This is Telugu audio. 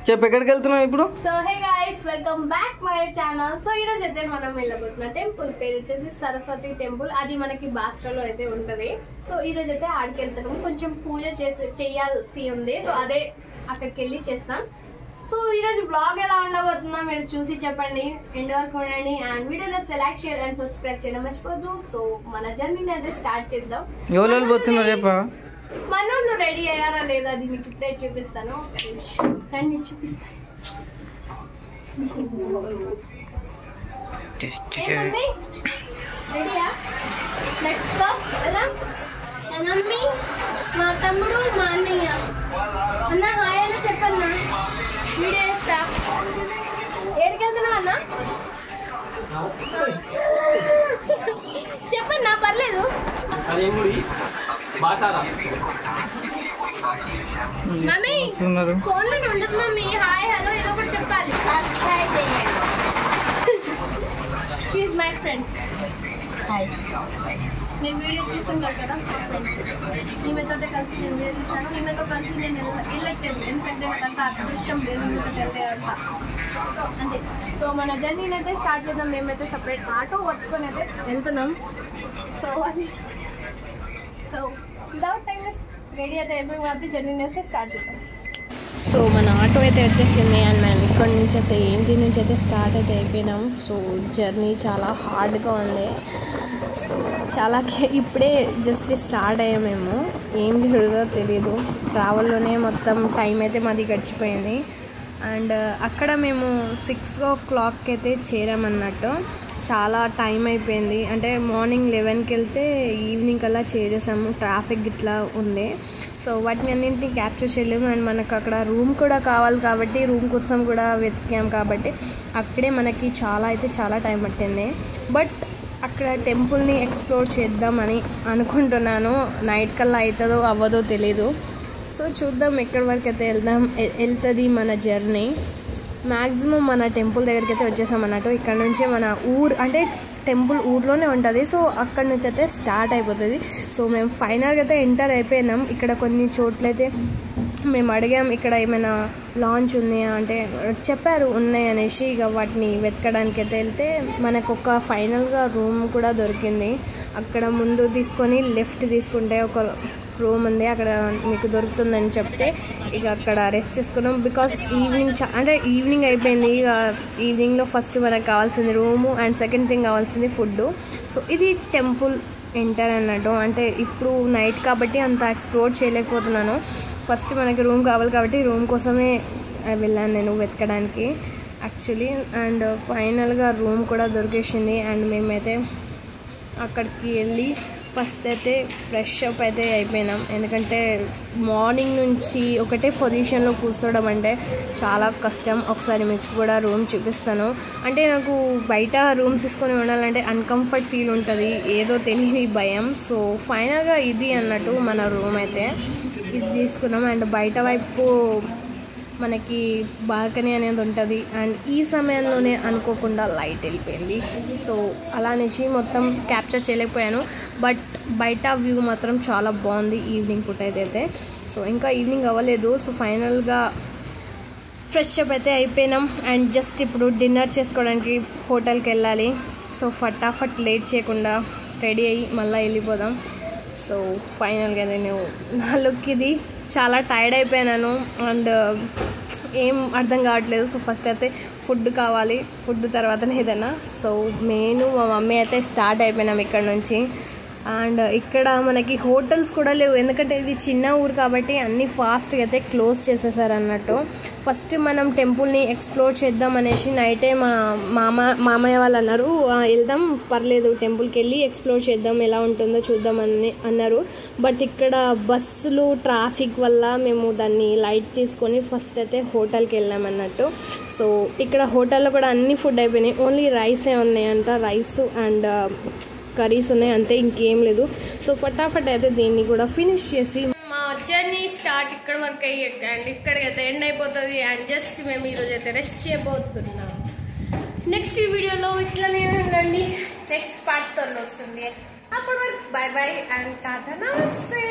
చెప్పు ఎక్కడికి వెళ్తున్నావు ఇప్పుడు? So hey guys, welcome back my channel. So ఈ రోజు అయితే మనం వెళ్ళబోతున్న టెంపుల్ పేరు వచ్చేసి సరస్వతి టెంపుల్. అది మనకి బాస్ట్రాలో అయితే ఉంటది. సో ఈ రోజు అయితే ఆడికి వెళ్తున్నాము. కొంచెం పూజ చేయాల్సి ఉంది. సో అదే అక్కడికి వెళ్ళి చేస్తాం. సో ఈ రోజు బ్లాగ్ ఎలా ఉండబోతుందో మీరు చూసి చెప్పండి, ఎండ్ వరకు ఉండండి. అండ్ వీడియో నచ్చితే లైక్, షేర్ అండ్ సబ్స్క్రైబ్ చేయడం మర్చిపోద్దు. సో మన జర్నీని అయితే స్టార్ట్ చేద్దాం. ఎవరు పోతున్నారు చెప్పా? మనోళ్ళు రెడీ అయ్యారా లేదా అది మీకు ఇప్పుడే చూపిస్తాను. రండి చూపిస్తాను. రెడీయా? Let's go. వెళ్దాం. మమ్మీ, మా తమ్ముడు, మా అన్నయ్య. అన్న హాయ్ అన్న చెప్పన్నా, వీడియో వేస్తా. ఏడికి వెళ్తున్నావు అన్న? చెప్పన్నా, పర్లేదు. మమ్మీ ఫోన్ లో ఉండదు మమ్మీ. హాయ్ హలో ఏదో ఒకటి చెప్పాలి. సబ్స్క్రైబ్ చేయండి. She is my friend. Hi. నేను వీడియో చూస్తుంటాను కదా, ఈమెతో కలిసి నేను వీడియో తీసాను. ఈమెతో కలిసి నేను వెళ్ళట్లేదు, ఎందుకంటే నాకు అదృష్టం లేదు వెళ్ళేంత. సో అంతే. సో మన జర్నీని అయితే స్టార్ట్ చేద్దాం. మేమైతే సపరేట్ ఆటో పట్టుకొని అయితే వెళ్తున్నాం. సో అది వితౌట్ టైం వేస్ట్ రెడీ అయితే అయిపోయింది కాబట్టి జర్నీని అయితే స్టార్ట్ చేద్దాం. సో మన ఆటో అయితే వచ్చేసింది అండ్ మేము ఇక్కడ నుంచి అయితే ఇంటి నుంచి అయితే స్టార్ట్ అయితే అయిపోయినాం. సో జర్నీ చాలా హార్డ్గా ఉంది. సో చాలా ఇప్పుడే జస్ట్ స్టార్ట్ అయ్యామేమో, ఏం జరుగుతుందో తెలీదు. ట్రావెల్లోనే మొత్తం టైం అయితే మాది గడిచిపోయింది. అండ్ అక్కడ మేము 6 o'clock అయితే చేరామన్నట్టు. చాలా టైం అయిపోయింది. అంటే మార్నింగ్ 11కి వెళ్తే ఈవినింగ్ కల్లా చేరేసాము. ట్రాఫిక్ ఇట్లా ఉంది. సో వాటిని అన్నింటినీ క్యాప్చర్ చేయలేము. అండ్ మనకు అక్కడ రూమ్ కూడా కావాలి కాబట్టి రూమ్ కోసం కూడా వెతికాం కాబట్టి అక్కడే మనకి చాలా టైం పట్టింది. బట్ అక్కడ టెంపుల్ని ఎక్స్ప్లోర్ చేద్దామని అనుకుంటున్నాను. నైట్ కల్లా అవుతుందో అవ్వదో తెలీదు. సో చూద్దాం ఎక్కడి వరకు అయితే వెళ్తుంది మన జర్నీ. మ్యాక్సిమం మన టెంపుల్ దగ్గరికి అయితే వచ్చేసాం అన్నట్టు. ఇక్కడ నుంచి మన అంటే టెంపుల్ ఊర్లోనే ఉంటుంది. సో అక్కడ నుంచి అయితే స్టార్ట్ అయిపోతుంది. సో మేము ఫైనల్గా అయితే ఎంటర్ అయిపోయినాం. ఇక్కడ కొన్ని చోట్లయితే మేము అడిగాం, ఇక్కడ ఏమైనా లాంచ్ ఉంది అంటే చెప్పారు ఉన్నాయి అనేసి. ఇక వాటిని వెతకడానికి అయితే వెళ్తే మనకు ఒక ఫైనల్గా రూమ్ కూడా దొరికింది. అక్కడ ముందు తీసుకొని లెఫ్ట్ తీసుకుంటే ఒక రూమ్ ఉంది, అక్కడ మీకు దొరుకుతుందని చెప్తే ఇక అక్కడ రెస్ట్ చేసుకున్నాం. బికాస్ ఈవినింగ్ అయిపోయింది. ఇక ఈవినింగ్లో ఫస్ట్ మనకు కావాల్సింది రూము అండ్ సెకండ్ థింగ్ కావాల్సింది ఫుడ్. సో ఇది టెంపుల్ ఎంటర్ అన్నట్టు. అంటే ఇప్పుడు నైట్ కాబట్టి అంత ఎక్స్ప్లోర్ చేయలేకపోతున్నాను. ఫస్ట్ మనకి రూమ్ కావాలి కాబట్టి రూమ్ కోసమే వెళ్ళాను నేను వెతకడానికి యాక్చువల్లీ. అండ్ ఫైనల్గా రూమ్ కూడా దొరికేసింది. అండ్ మేమైతే అక్కడికి వెళ్ళి ఫస్ట్ అయితే ఫ్రెష్ అప్ అయితే అయిపోయినాం. ఎందుకంటే మార్నింగ్ నుంచి ఒకటే పొజిషన్లో కూర్చోవడం అంటే చాలా కష్టం. ఒకసారి మీకు కూడా రూమ్ చూపిస్తాను. అంటే నాకు బయట రూమ్ తీసుకొని ఉండాలంటే అన్కంఫర్ట్ ఫీల్ ఉంటుంది, ఏదో తెలియని భయం. సో ఫైనల్గా ఇది అన్నట్టు మన రూమ్ అయితే ఇది తీసుకున్నాం. అండ్ బయట వైపు మనకి బాల్కనీ అనేది ఉంటుంది. అండ్ ఈ సమయంలోనే అనుకోకుండా లైట్ వెళ్ళిపోయింది. సో అలా అనేసి మొత్తం క్యాప్చర్ చేయలేకపోయాను. బట్ బయట వ్యూ మాత్రం చాలా బాగుంది ఈవినింగ్ పూట అయితే. సో ఇంకా ఈవినింగ్ అవ్వలేదు. సో ఫైనల్గా ఫ్రెష్ అప్ అయితే అయిపోయినాం. అండ్ జస్ట్ ఇప్పుడు డిన్నర్ చేసుకోవడానికి హోటల్కి వెళ్ళాలి. సో ఫటాఫట్ లేట్ చేయకుండా రెడీ అయ్యి మళ్ళీ వెళ్ళిపోదాం. సో ఫైనల్గా నేను నా లుక్ ఇది. చాలా టైర్డ్ అయిపోయాను అండ్ ఏం అర్థం కావట్లేదు. సో ఫస్ట్ అయితే ఫుడ్ కావాలి, ఫుడ్ తర్వాతనే ఏదైనా. సో నేను మా మమ్మీ అయితే స్టార్ట్ అయిపోయినాం ఇక్కడ నుంచి. అండ్ ఇక్కడ మనకి హోటల్స్ కూడా లేవు, ఎందుకంటే ఇది చిన్న ఊరు కాబట్టి అన్నీ ఫాస్ట్గా అయితే క్లోజ్ చేసేసారు అన్నట్టు. ఫస్ట్ మనం టెంపుల్ని ఎక్స్ప్లోర్ చేద్దాం అనేసి నైటే మా మామయ్య వాళ్ళు అన్నారు, వెళ్దాం పర్లేదు టెంపుల్కి వెళ్ళి ఎక్స్ప్లోర్ చేద్దాం ఎలా ఉంటుందో చూద్దామని అన్నారు. బట్ ఇక్కడ బస్సులు ట్రాఫిక్ వల్ల మేము దాన్ని లైట్ తీసుకొని ఫస్ట్ అయితే హోటల్కి వెళ్ళాం అన్నట్టు. సో ఇక్కడ హోటల్లో కూడా అన్ని ఫుడ్ అయిపోయినాయి, ఓన్లీ రైసే ఉన్నాయంట. రైస్ అండ్ కర్రీస్ ఉన్నాయి అంతే, ఇంకేం లేదు. సో ఫటాఫట్ అయితే దీన్ని కూడా ఫినిష్ చేసి మా జర్నీ స్టార్ట్ ఇక్కడ వరకు అయ్యేది. అండ్ ఇక్కడికైతే ఎండ్ అయిపోతుంది. అండ్ జస్ట్ మేము ఈరోజు అయితే రెస్ట్ చేయబోతున్నాం. నెక్స్ట్ వీడియోలో ఇట్లనే ఉండండి, నెక్స్ట్ పార్ట్తో వస్తుంది. అప్పటి వరకు బాయ్ బాయ్ అండ్ టాటా నమస్తే.